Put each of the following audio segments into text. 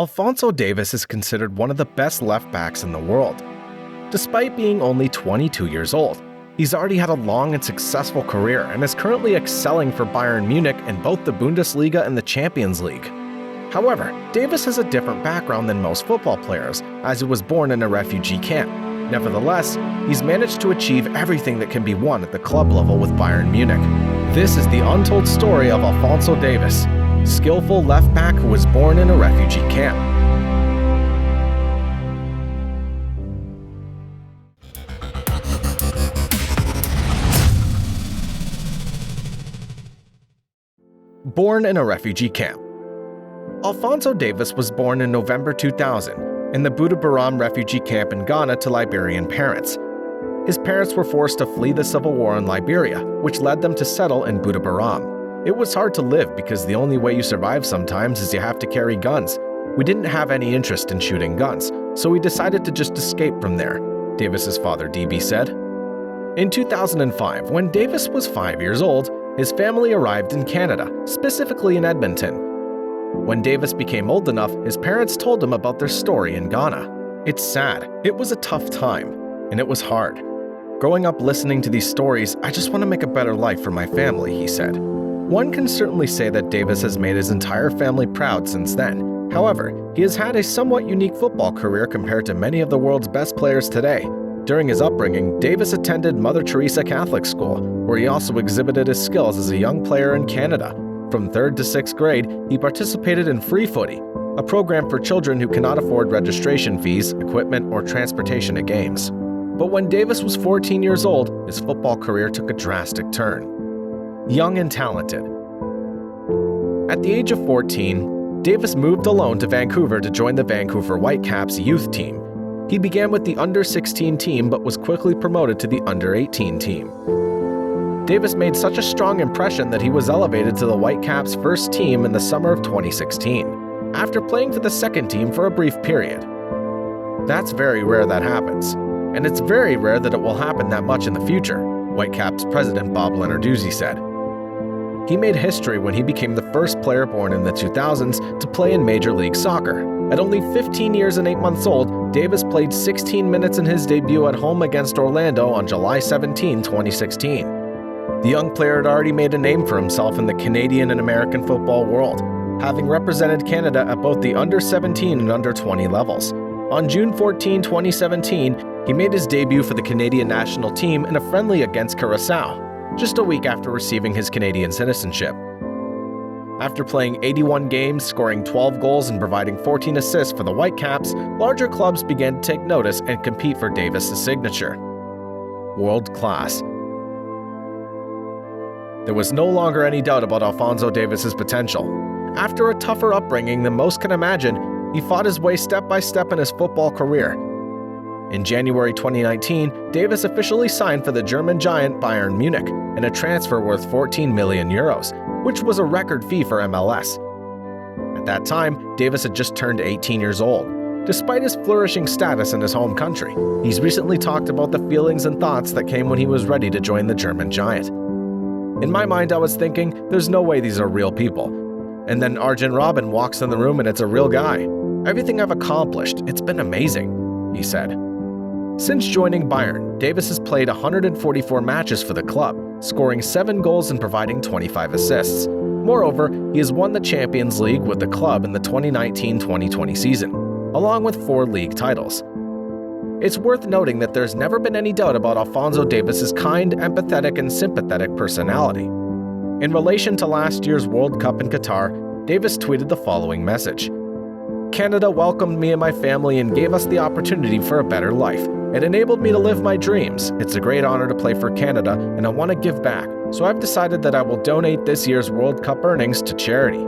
Alphonso Davies is considered one of the best left-backs in the world. Despite being only 22 years old, he's already had a long and successful career and is currently excelling for Bayern Munich in both the Bundesliga and the Champions League. However, Davies has a different background than most football players, as he was born in a refugee camp. Nevertheless, he's managed to achieve everything that can be won at the club level with Bayern Munich. This is the untold story of Alphonso Davies, skillful left-back who was born in a refugee camp. Born in a refugee camp. Alphonso Davies was born in November 2000 in the Budabaram refugee camp in Ghana to Liberian parents. His parents were forced to flee the civil war in Liberia, which led them to settle in Budabaram. It was hard to live because the only way you survive sometimes is you have to carry guns. We didn't have any interest in shooting guns, so we decided to just escape from there, Davies' father DB said. In 2005, when Davies was 5 years old, his family arrived in Canada, specifically in Edmonton. When Davies became old enough, his parents told him about their story in Ghana. It's sad. It was a tough time, and it was hard. Growing up listening to these stories, I just want to make a better life for my family, he said. One can certainly say that Davies has made his entire family proud since then. However, he has had a somewhat unique football career compared to many of the world's best players today. During his upbringing, Davies attended Mother Teresa Catholic School, where he also exhibited his skills as a young player in Canada. From 3rd to 6th grade, he participated in Free Footy, a program for children who cannot afford registration fees, equipment, or transportation at games. But when Davies was 14 years old, his football career took a drastic turn. Young and talented. At the age of 14, Davies moved alone to Vancouver to join the Vancouver Whitecaps youth team. He began with the under-16 team but was quickly promoted to the under-18 team. Davies made such a strong impression that he was elevated to the Whitecaps' first team in the summer of 2016, after playing for the second team for a brief period. That's very rare that happens, and it's very rare that it will happen that much in the future, Whitecaps president Bob Lenarduzzi said. He made history when he became the first player born in the 2000s to play in Major League Soccer. At only 15 years and 8 months old, Davies played 16 minutes in his debut at home against Orlando on July 17, 2016. The young player had already made a name for himself in the Canadian and American football world, having represented Canada at both the under-17 and under-20 levels. On June 14, 2017, he made his debut for the Canadian national team in a friendly against Curaçao, just a week after receiving his Canadian citizenship. After playing 81 games, scoring 12 goals, and providing 14 assists for the Whitecaps, larger clubs began to take notice and compete for Davies' signature. World class. There was no longer any doubt about Alphonso Davies' potential. After a tougher upbringing than most can imagine, he fought his way step by step in his football career. In January 2019, Davies officially signed for the German giant Bayern Munich in a transfer worth 14 million euros, which was a record fee for MLS. At that time, Davies had just turned 18 years old. Despite his flourishing status in his home country, he's recently talked about the feelings and thoughts that came when he was ready to join the German giant. In my mind, I was thinking, there's no way these are real people. And then Arjen Robben walks in the room and it's a real guy. Everything I've accomplished, it's been amazing, he said. Since joining Bayern, Davies has played 144 matches for the club, scoring 7 goals and providing 25 assists. Moreover, he has won the Champions League with the club in the 2019-2020 season, along with 4 league titles. It's worth noting that there's never been any doubt about Alphonso Davies' kind, empathetic, and sympathetic personality. In relation to last year's World Cup in Qatar, Davies tweeted the following message. Canada welcomed me and my family and gave us the opportunity for a better life. It enabled me to live my dreams. It's a great honor to play for Canada, and I want to give back. So I've decided that I will donate this year's World Cup earnings to charity.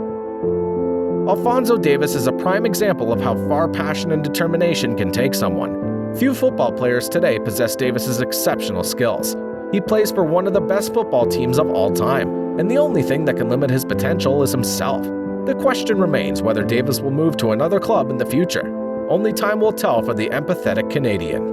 Alphonso Davies is a prime example of how far passion and determination can take someone. Few football players today possess Davies' exceptional skills. He plays for one of the best football teams of all time, and the only thing that can limit his potential is himself. The question remains whether Davies will move to another club in the future. Only time will tell for the empathetic Canadian.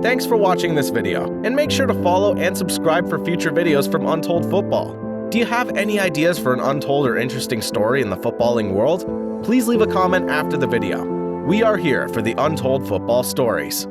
Thanks for watching this video, and make sure to follow and subscribe for future videos from Untold Football. Do you have any ideas for an untold or interesting story in the footballing world? Please leave a comment after the video. We are here for the Untold Football Stories.